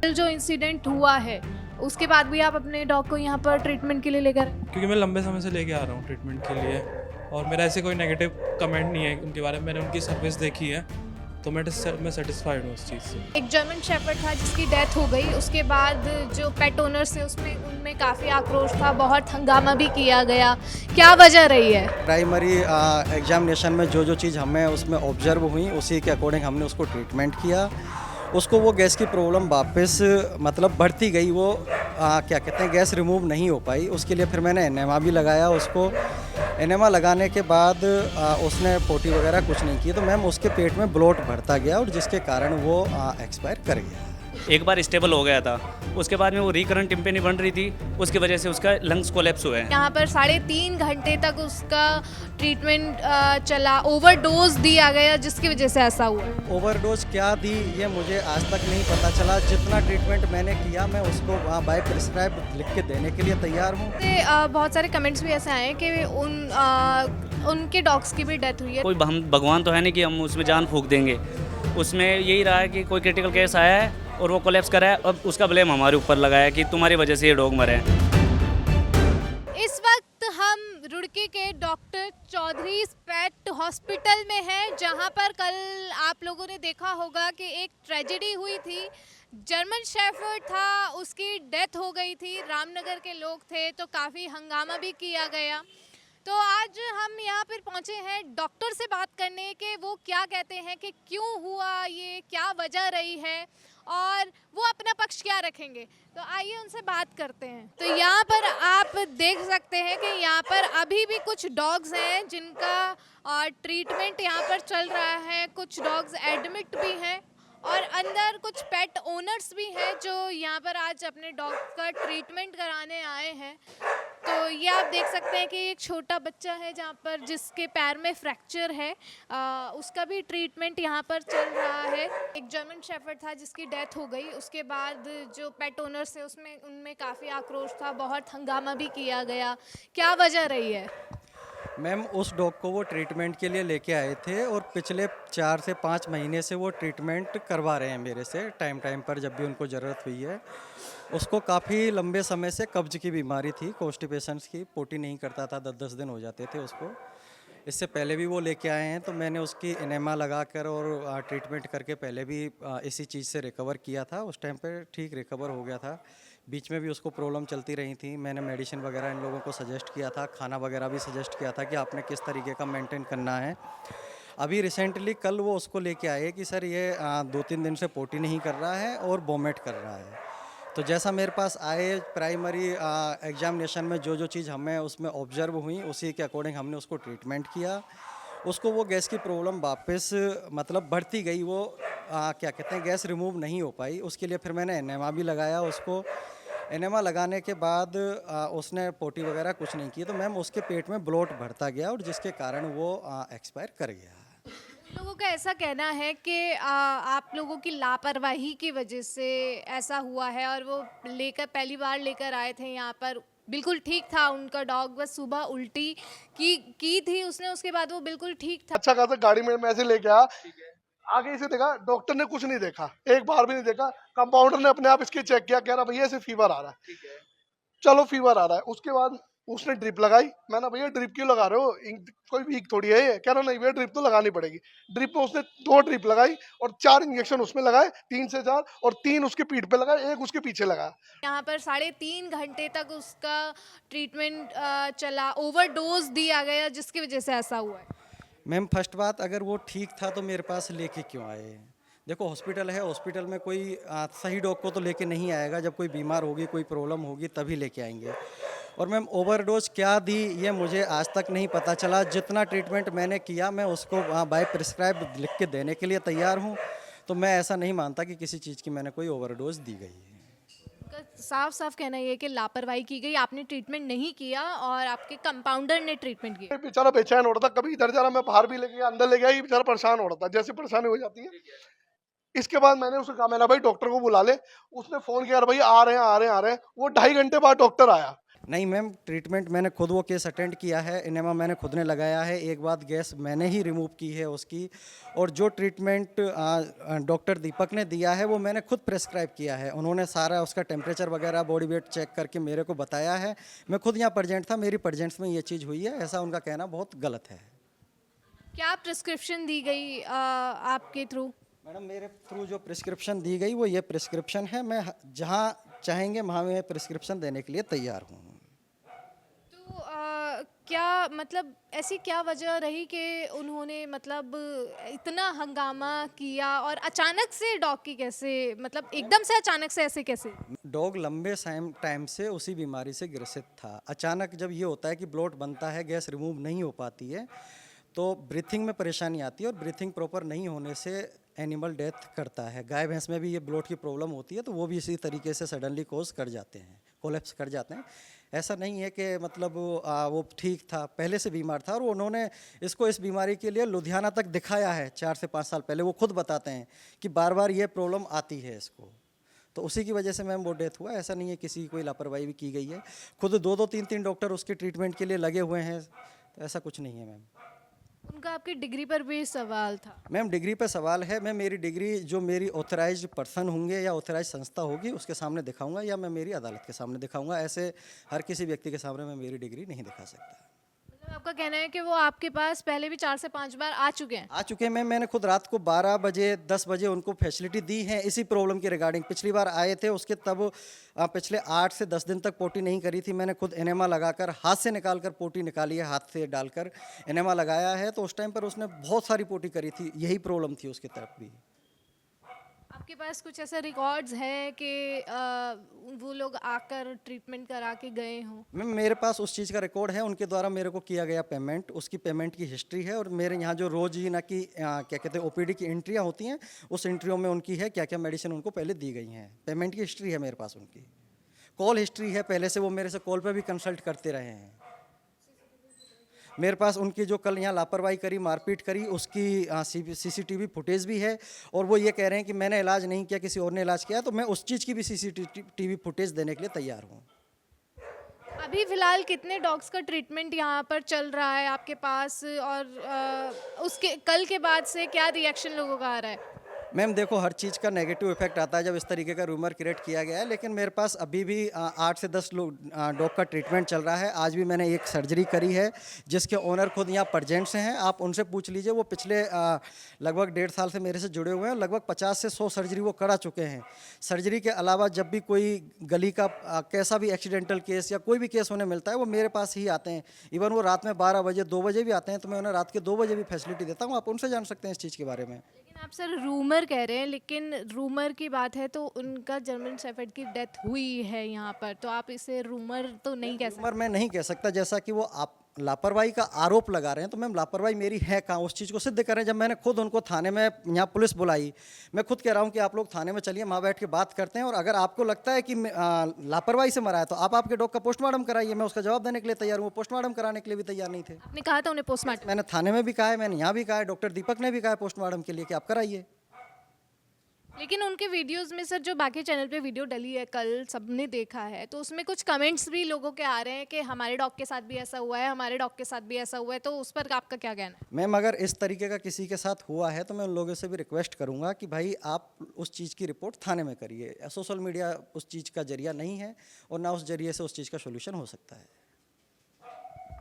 जो इंसिडेंट हुआ है उसके बाद भी आप अपने डॉग को यहाँ पर ट्रीटमेंट के लिए लेकर क्योंकि मैं लंबे समय से लेके आ रहा हूँ ट्रीटमेंट के लिए और मेरा ऐसे कोई नेगेटिव कमेंट नहीं है उनके बारे में। मैंने उनकी सर्विस देखी है तो मैं सेटिस्फाइड हूँ उस चीज़ से। एक जर्मन शेफर्ड था जिसकी डेथ हो गई, उसके बाद जो पेट ओनर्स थे उसमें उनमें काफ़ी आक्रोश था, बहुत हंगामा भी किया गया। क्या वजह रही है? प्राइमरी एग्जामिनेशन में जो जो चीज़ हमें उसमें ऑब्जर्व हुई उसी के अकॉर्डिंग हमने उसको ट्रीटमेंट किया। उसको वो गैस की प्रॉब्लम वापस मतलब बढ़ती गई, वो क्या कहते हैं गैस रिमूव नहीं हो पाई। उसके लिए फिर मैंने एनेमा भी लगाया उसको। एनेमा लगाने के बाद उसने पोटी वगैरह कुछ नहीं की, तो मैम उसके पेट में ब्लोट बढ़ता गया और जिसके कारण वो एक्सपायर कर गया। एक बार स्टेबल हो गया था, उसके बाद में वो रिकरेंट टिम्पेनी बन रही थी, उसकी वजह से उसका लंग्स कोलैप्स हुए हैं। यहाँ पर 3.5 घंटे तक उसका ट्रीटमेंट चला, ओवरडोज दिया गया जिसकी वजह से ऐसा हुआ। ओवरडोज क्या दी ये मुझे आज तक नहीं पता चला। जितना ट्रीटमेंट मैंने किया मैं उसको बाय प्रिस्क्राइब लिख के देने के लिए तैयार हूँ। बहुत सारे कमेंट्स भी ऐसे आए हैं कि उनके डॉग्स की भी डेथ हुई है। कोई हम भगवान तो है नहीं कि हम उसमें जान फूंक देंगे। उसमें यही रहा है कि कोई क्रिटिकल केस आया है और वो कोलैप्स करा है, अब उसका ब्लेम हमारे ऊपर लगाया कि तुम्हारी वजह से ये डॉग मरे हैं। इस वक्त हम रुड़की के डॉक्टर चौधरी पेट हॉस्पिटल में हैं, जहां पर कल आप लोगों ने देखा होगा कि एक ट्रेजेडी हुई थी। जर्मन शेफर्ड था, उसकी डेथ हो गई थी। रामनगर के लोग थे तो काफ़ी हंगामा भी किया गया। तो आज हम यहाँ पर पहुँचे हैं डॉक्टर से बात करने के वो क्या कहते हैं कि क्यों हुआ ये, क्या वजह रही है और वो अपना पक्ष क्या रखेंगे। तो आइए उनसे बात करते हैं। तो यहाँ पर आप देख सकते हैं कि यहाँ पर अभी भी कुछ डॉग्स हैं जिनका ट्रीटमेंट यहाँ पर चल रहा है। कुछ डॉग्स एडमिट भी हैं और अंदर कुछ पेट ओनर्स भी हैं जो यहाँ पर आज अपने डॉग का ट्रीटमेंट कराने आए हैं। तो ये आप देख सकते हैं कि एक छोटा बच्चा है जहाँ पर जिसके पैर में फ्रैक्चर है, उसका भी ट्रीटमेंट यहाँ पर चल रहा है। एक जर्मन शेफर्ड था जिसकी डेथ हो गई, उसके बाद जो पेट ओनर्स थे उसमें उनमें काफ़ी आक्रोश था, बहुत हंगामा भी किया गया। क्या वजह रही है? मैम उस डॉग को वो ट्रीटमेंट के लिए लेके आए थे और पिछले 4 से 5 महीने से वो ट्रीटमेंट करवा रहे हैं मेरे से टाइम टाइम पर जब भी उनको ज़रूरत हुई है। उसको काफ़ी लंबे समय से कब्ज की बीमारी थी, कॉन्स्टिपेशंस की, पोटी नहीं करता था, 10-10 दिन हो जाते थे उसको। इससे पहले भी वो लेके आए हैं तो मैंने उसकी एनेमा लगा कर और ट्रीटमेंट करके पहले भी इसी चीज़ से रिकवर किया था। उस टाइम पे ठीक रिकवर हो गया था। बीच में भी उसको प्रॉब्लम चलती रही थी। मैंने मेडिसिन वगैरह इन लोगों को सजेस्ट किया था, खाना वगैरह भी सजेस्ट किया था कि आपने किस तरीके का मेंटेन करना है। अभी रिसेंटली कल वो उसको लेके आए कि सर ये 2-3 दिन से पोटी नहीं कर रहा है और वोमिट कर रहा है। तो जैसा मेरे पास आए प्राइमरी एग्जामिनेशन में जो जो चीज़ हमें उसमें ऑब्जर्व हुई उसी के अकॉर्डिंग हमने उसको ट्रीटमेंट किया। उसको वो गैस की प्रॉब्लम वापस मतलब बढ़ती गई, वो क्या कहते हैं गैस रिमूव नहीं हो पाई। उसके लिए फिर मैंने एनेमा भी लगाया उसको। एनेमा लगाने के बाद उसने पोटी वगैरह कुछ नहीं की, तो मैम उसके पेट में ब्लोट बढ़ता गया और जिसके कारण वो एक्सपायर कर गया। लोगों का ऐसा कहना है कि आप लोगों की लापरवाही की वजह से ऐसा हुआ है और वो पहली बार लेकर आए थे यहाँ पर, बिल्कुल ठीक था उनका डॉग, बस सुबह उल्टी की थी उसने, उसके बाद वो बिल्कुल ठीक था। अच्छा खासा गाड़ी में ऐसे लेके आया, आगे से देखा, डॉक्टर ने कुछ नहीं देखा, एक बार भी नहीं देखा। कंपाउंडर ने अपने आप इसकी चेक किया, कह रहा भैया इसे फीवर आ रहा है। चलो फीवर आ रहा है, उसके बाद उसने ड्रिप लगाई। मैंने भैया ड्रिप क्यों लगा रहे हो, कोई वीक थोड़ी है ये। कह रहा नहीं भैया ड्रिप तो लगानी पड़ेगी। ड्रिप में उसने 2 ड्रिप लगाई और 4 इंजेक्शन उसमें लगाए, 3 से 4, और 3 उसके पीठ पे लगाए, एक उसके पीछे लगाया। यहाँ पर 3.5 घंटे तक उसका ट्रीटमेंट चला, ओवरडोज दिया गया जिसकी वजह से ऐसा हुआ है। मैम फर्स्ट बात, अगर वो ठीक था तो मेरे पास लेके क्यों आए? देखो हॉस्पिटल है, हॉस्पिटल में कोई सही डॉग को तो लेके नहीं आएगा। जब कोई बीमार होगी, कोई प्रॉब्लम होगी तभी लेके आएंगे। और मैम ओवरडोज क्या दी ये मुझे आज तक नहीं पता चला। जितना ट्रीटमेंट मैंने किया मैं उसको बाय प्रिस्क्राइब लिख के देने के लिए तैयार हूँ। तो मैं ऐसा नहीं मानता कि किसी चीज़ की मैंने कोई ओवरडोज दी गई है। साफ साफ कहना ये है कि लापरवाही की गई, आपने ट्रीटमेंट नहीं किया और आपके कंपाउंडर ने ट्रीटमेंट किया। बेचारा बेचैन हो रहा था, कभी इधर जा रहा, मैं बाहर भी लेके गया, अंदर ले गया, ये बेचारा परेशान हो रहा था, जैसे परेशानी हो जाती है। इसके बाद मैंने उसे कहा, मैंने भाई डॉक्टर को बुला ले। उसने फोन किया, भाई आ रहे हैं। वो 2.5 घंटे बाद डॉक्टर आया। नहीं मैम, ट्रीटमेंट मैंने खुद वो केस अटेंड किया है, इनेमा मैंने खुद ने लगाया है, एक बात गैस मैंने ही रिमूव की है उसकी, और जो ट्रीटमेंट डॉक्टर दीपक ने दिया है वो मैंने खुद प्रेस्क्राइब किया है। उन्होंने सारा उसका टेम्परेचर वगैरह बॉडी वेट चेक करके मेरे को बताया है। मैं खुद यहाँ प्रेजेंट था, मेरी प्रेजेंस में ये चीज़ हुई है, ऐसा उनका कहना बहुत गलत है। क्या प्रिस्क्रिप्शन दी गई आपके थ्रू? मैडम मेरे थ्रू जो प्रिस्क्रिप्शन दी गई वो ये प्रिस्क्रिप्शन है, मैं जहाँ चाहेंगे वहाँ मैं प्रिस्क्रिप्शन देने के लिए तैयार हूँ। तो क्या मतलब ऐसी क्या वजह रही कि उन्होंने मतलब इतना हंगामा किया और अचानक से डॉग की कैसे, मतलब एकदम से अचानक से ऐसे कैसे? डॉग लंबे टाइम से उसी बीमारी से ग्रसित था। अचानक जब ये होता है कि ब्लोट बनता है, गैस रिमूव नहीं हो पाती है, तो ब्रीथिंग में परेशानी आती है, और ब्रीथिंग प्रॉपर नहीं होने से एनिमल डेथ करता है। गाय भैंस में भी ये ब्लोट की प्रॉब्लम होती है, तो वो भी इसी तरीके से सडनली कोज कर जाते हैं, कोलैप्स कर जाते हैं। ऐसा नहीं है कि मतलब वो ठीक था, पहले से बीमार था, और उन्होंने इसको इस बीमारी के लिए लुधियाना तक दिखाया है 4 से 5 साल पहले। वो खुद बताते हैं कि बार बार ये प्रॉब्लम आती है इसको, तो उसी की वजह से मैम वो डेथ हुआ। ऐसा नहीं है किसी कोई लापरवाही भी की गई है, खुद 2-2 3-3 डॉक्टर उसके ट्रीटमेंट के लिए लगे हुए हैं, तो ऐसा कुछ नहीं है मैम। उनका आपकी डिग्री पर भी सवाल था। मैम डिग्री पे सवाल है, मैं मेरी डिग्री जो मेरी ऑथराइज्ड पर्सन होंगे या ऑथराइज संस्था होगी उसके सामने दिखाऊंगा, या मैं मेरी अदालत के सामने दिखाऊंगा। ऐसे हर किसी व्यक्ति के सामने मैं मेरी डिग्री नहीं दिखा सकता। मतलब आपका कहना है कि वो आपके पास पहले भी 4 से 5 बार आ चुके हैं? आ चुके हैं मैम, मैंने खुद रात को 12 बजे 10 बजे उनको फैसिलिटी दी है इसी प्रॉब्लम के रिगार्डिंग। पिछली बार आए थे उसके तब पिछले 8 से 10 दिन तक पोटी नहीं करी थी, मैंने खुद एनेमा लगाकर हाथ से निकाल कर पोटी निकाली है, हाथ से डालकर एनेमा लगाया है, तो उस टाइम पर उसने बहुत सारी पोटी करी थी, यही प्रॉब्लम थी उसकी तरफ भी। आपके पास कुछ ऐसा रिकॉर्ड्स है कि वो लोग आकर ट्रीटमेंट करा के गए हों? मैम मेरे पास उस चीज़ का रिकॉर्ड है, उनके द्वारा मेरे को किया गया पेमेंट, उसकी पेमेंट की हिस्ट्री है, और मेरे यहाँ जो रोज़ाना की क्या कहते हैं ओपीडी की एंट्रियाँ होती हैं, उस एंट्रियों में उनकी है क्या क्या मेडिसिन उनको पहले दी गई हैं, पेमेंट की हिस्ट्री है मेरे पास उनकी, कॉल हिस्ट्री है, पहले से वो मेरे से कॉल पर भी कंसल्ट करते रहे हैं। मेरे पास उनकी जो कल यहाँ लापरवाही करी, मारपीट करी, उसकी सीसीटीवी फुटेज भी है, और वो ये कह रहे हैं कि मैंने इलाज नहीं किया, किसी और ने इलाज किया, तो मैं उस चीज़ की भी सीसीटीवी फुटेज देने के लिए तैयार हूँ। अभी फिलहाल कितने डॉग्स का ट्रीटमेंट यहाँ पर चल रहा है आपके पास, और उसके कल के बाद से क्या रिएक्शन लोगों का आ रहा है? मैम देखो, हर चीज़ का नेगेटिव इफेक्ट आता है जब इस तरीके का रूमर क्रिएट किया गया है, लेकिन मेरे पास अभी भी 8 से 10 लोग डॉग का ट्रीटमेंट चल रहा है। आज भी मैंने एक सर्जरी करी है जिसके ओनर खुद यहाँ प्रेजेंट्स हैं, आप उनसे पूछ लीजिए, वो पिछले लगभग 1.5 साल से मेरे से जुड़े हुए हैं, लगभग 50 से 100 सर्जरी वो करा चुके हैं। सर्जरी के अलावा जब भी कोई गली का कैसा भी एक्सीडेंटल केस या कोई भी केस उन्हें मिलता है, वो मेरे पास ही आते हैं। इवन वो रात में 12 बजे 2 बजे भी आते हैं, तो मैं उन्हें रात के 2 बजे भी फैसिलिटी देता हूँ, आप उनसे जान सकते हैं इस चीज़ के बारे में। लेकिन आप सर रूमर कह रहे हैं, लेकिन रूमर की बात है तो उनका जर्मन शेफर्ड की डेथ हुई है यहाँ पर, तो आप इसे रूमर तो नहीं कह सकते। उम्र मैं नहीं कह सकता, जैसा कि वो आप लापरवाही का आरोप लगा रहे हैं, तो मैम लापरवाही मेरी है कहाँ, उस चीज़ को सिद्ध करें। जब मैंने खुद उनको थाने में यहाँ पुलिस बुलाई, मैं खुद कह रहा हूँ कि आप लोग थाने में चलिए, वहाँ बैठ के बात करते हैं, और अगर आपको लगता है कि लापरवाही से मरा है तो आप आपके डॉग का पोस्टमार्टम कराइए, मैं उसका जवाब देने के लिए तैयार हूँ। पोस्टमार्टम कराने के लिए भी तैयार नहीं थे। आपने कहा था उन्हें पोस्टमार्टम? मैंने थाने में भी कहा है, मैंने यहाँ भी कहा है, डॉक्टर दीपक ने भी कहा है पोस्टमार्टम के लिए कि आप कराइए। लेकिन उनके वीडियोस में सर जो बाकी चैनल पे वीडियो डली है कल सबने देखा है, तो उसमें कुछ कमेंट्स भी लोगों के आ रहे हैं कि हमारे डॉग के साथ भी ऐसा हुआ है, हमारे डॉग के साथ भी ऐसा हुआ है, तो उस पर आपका क्या कहना है? मैम अगर इस तरीके का किसी के साथ हुआ है तो मैं उन लोगों से भी रिक्वेस्ट करूंगा कि भाई आप उस चीज़ की रिपोर्ट थाने में करिए। सोशल मीडिया उस चीज़ का जरिया नहीं है, और ना उस जरिए से उस चीज़ का सोल्यूशन हो सकता है।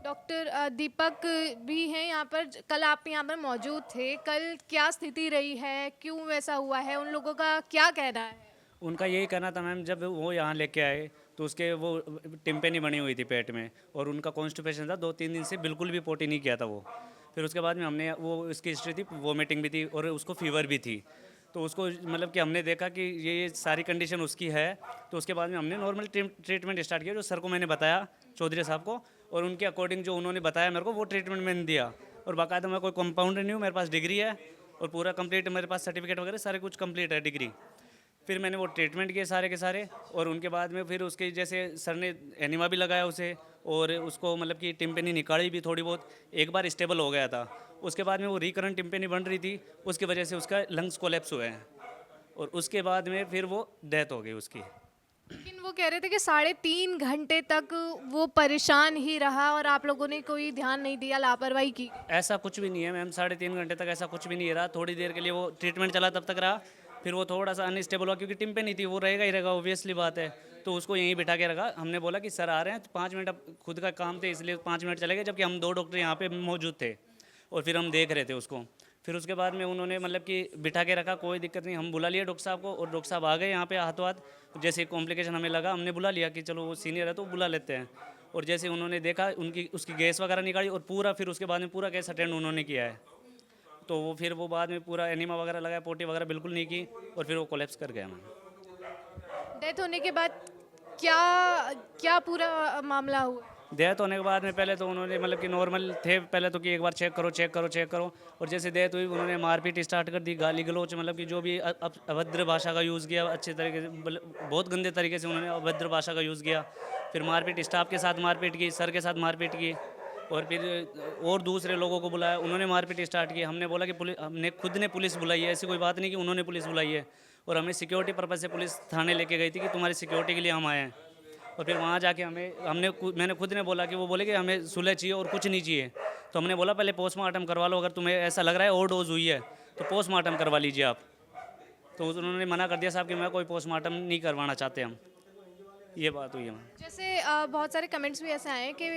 डॉक्टर दीपक भी हैं यहाँ पर, कल आप यहाँ पर मौजूद थे, कल क्या स्थिति रही है, क्यों वैसा हुआ है, उन लोगों का क्या कहना है? उनका यही कहना था मैम, जब वो यहाँ लेके आए तो उसके वो टिम्पेनी बनी हुई थी पेट में, और उनका कॉन्स्टिपेशन था, 2-3 दिन से बिल्कुल भी पोटी नहीं किया था वो। फिर उसके बाद में हमने वो उसकी हिस्ट्री थी, वोमिटिंग भी थी और उसको फीवर भी थी, तो उसको मतलब कि हमने देखा कि ये सारी कंडीशन उसकी है, तो उसके बाद में हमने नॉर्मल ट्रीटमेंट स्टार्ट किया, जो सर को मैंने बताया, चौधरी साहब को, और उनके अकॉर्डिंग जो उन्होंने बताया मेरे को वो ट्रीटमेंट मैंने दिया। और बाकायदा मैं कोई कंपाउंडर नहीं हूँ, मेरे पास डिग्री है और पूरा कंप्लीट, मेरे पास सर्टिफिकेट वगैरह सारे कुछ कंप्लीट है, डिग्री। फिर मैंने वो ट्रीटमेंट किए सारे के सारे, और उनके बाद में फिर उसके जैसे सर ने एनिमा भी लगाया उसे, और उसको मतलब कि टिम्पेनी निकाली भी थोड़ी बहुत, एक बार स्टेबल हो गया था। उसके बाद में वो रिकरेंट टिम्पेनी बन रही थी, उसकी वजह से उसका लंग्स कोलैप्स हुए हैं, और उसके बाद में फिर वो डेथ हो गई उसकी। लेकिन वो वो कह रहे थे कि 3.5 घंटे तक वो परेशान ही रहा और आप लोगों ने कोई ध्यान नहीं दिया, लापरवाही की। ऐसा कुछ भी नहीं है मैम, 3.5 घंटे तक ऐसा कुछ भी नहीं रहा। थोड़ी देर के लिए वो ट्रीटमेंट चला तब तक रहा, फिर वो थोड़ा सा अनस्टेबल हुआ क्योंकि टिम पे नहीं थी, वो रहेगा ही रहेगा, ऑब्वियसली बात है। तो उसको यहीं बिठा के रखा। हमने बोला कि सर आ रहे हैं तो 5 मिनट, अब खुद का काम थे इसलिए 5 मिनट चले गए, जबकि हम 2 डॉक्टर यहाँ पे मौजूद थे और फिर हम देख रहे थे उसको। फिर उसके बाद में उन्होंने मतलब कि बिठा के रखा, कोई दिक्कत नहीं। हम बुला लिया डॉक्टर साहब को और डॉक्टर साहब आ गए यहाँ पे हाथों हाथ। जैसे कॉम्प्लिकेशन हमें लगा, हमने बुला लिया कि चलो वो सीनियर है तो बुला लेते हैं। और जैसे उन्होंने देखा, उसकी गैस वगैरह निकाली और पूरा फिर उसके बाद में पूरा गैस अटेंड उन्होंने किया है। तो वो फिर वो बाद में पूरा एनिमा वगैरह लगाया, पोटी वगैरह बिल्कुल नहीं की और फिर वो कोलैप्स कर गया। मैम डेथ होने के बाद क्या क्या पूरा मामला हुआ? डेथ होने के बाद में पहले तो उन्होंने मतलब कि नॉर्मल थे पहले तो कि एक बार चेक करो चेक करो चेक करो, और जैसे डेथ हुई उन्होंने मारपीट स्टार्ट कर दी, गाली गलौच, मतलब कि जो भी अभद्र भाषा का यूज़ किया अच्छे तरीके से, बहुत गंदे तरीके से उन्होंने अभद्र भाषा का यूज़ किया। फिर मारपीट, स्टाफ के साथ मारपीट की, सर के साथ मारपीट की, और फिर और दूसरे लोगों को बुलाया, उन्होंने मारपीट स्टार्ट की। हमने बोला कि पुलिस, हमने खुद ने पुलिस बुलाई है, ऐसी कोई बात नहीं कि उन्होंने पुलिस बुलाई है। और हमें सिक्योरिटी पर्पज़ से पुलिस थाने लेके गई थी कि तुम्हारी सिक्योरिटी के लिए हम आए हैं। और फिर वहाँ जाके मैंने खुद ने बोला कि वो बोले कि हमें सुलह चाहिए और कुछ नहीं चाहिए। तो हमने बोला पहले पोस्टमार्टम करवा लो, अगर तुम्हें ऐसा लग रहा है ओवरडोज हुई है तो पोस्टमार्टम करवा लीजिए आप। तो उन्होंने मना कर दिया साहब कि मैं कोई पोस्टमार्टम नहीं करवाना चाहते हम। ये बात हुई है। जैसे बहुत सारे कमेंट्स भी ऐसे आए हैं कि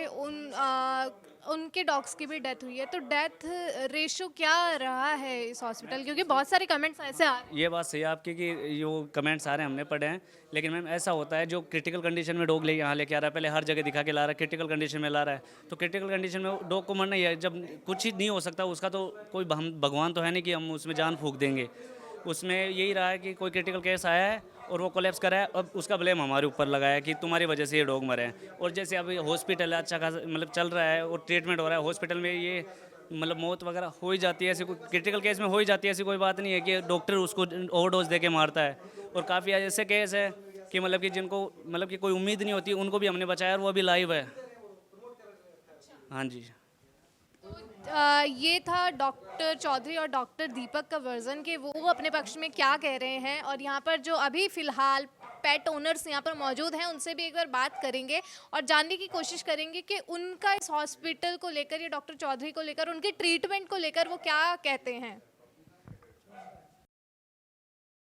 उनके डॉग्स की भी डेथ हुई है, तो डेथ रेशो क्या रहा है इस हॉस्पिटल, क्योंकि बहुत सारे कमेंट्स ऐसे आ रहे हैं। ये बात सही है आपकी कि जो कमेंट्स आ रहे हैं हमने पढ़े हैं, लेकिन मैम ऐसा होता है जो क्रिटिकल कंडीशन में डॉग यहाँ लेके आ रहा है, पहले हर जगह दिखा के ला रहा है, क्रिटिकल कंडीशन में ला रहा है, तो क्रिटिकल कंडीशन में डॉग को मरना ही है। जब कुछ ही नहीं हो सकता उसका, तो कोई हम भगवान तो है नहीं कि हम उसमें जान फूंक देंगे। उसमें यही रहा है कि कोई क्रिटिकल केस आया है और वो कोलैप्स करा है, अब उसका ब्लेम हमारे ऊपर लगाया कि तुम्हारी वजह से ये डॉग मरे हैं। और जैसे अभी हॉस्पिटल है अच्छा खासा मतलब चल रहा है और ट्रीटमेंट हो रहा है हॉस्पिटल में, ये मतलब मौत वगैरह हो ही जाती है, ऐसी कोई क्रिटिकल केस में हो ही जाती है, ऐसी कोई बात नहीं है कि डॉक्टर उसको ओवरडोज दे के मारता है। और काफ़ी ऐसे केस है कि मतलब कि जिनको मतलब कि कोई उम्मीद नहीं होती, उनको भी हमने बचाया और वो अभी लाइव है। हाँ जी। ये था डॉक्टर चौधरी और डॉक्टर दीपक का वर्जन कि वो अपने पक्ष में क्या कह रहे हैं। और यहाँ पर जो अभी फ़िलहाल पेट ओनर्स यहाँ पर मौजूद हैं, उनसे भी एक बार बात करेंगे और जानने की कोशिश करेंगे कि उनका इस हॉस्पिटल को लेकर या डॉक्टर चौधरी को लेकर, उनके ट्रीटमेंट को लेकर वो क्या कहते हैं।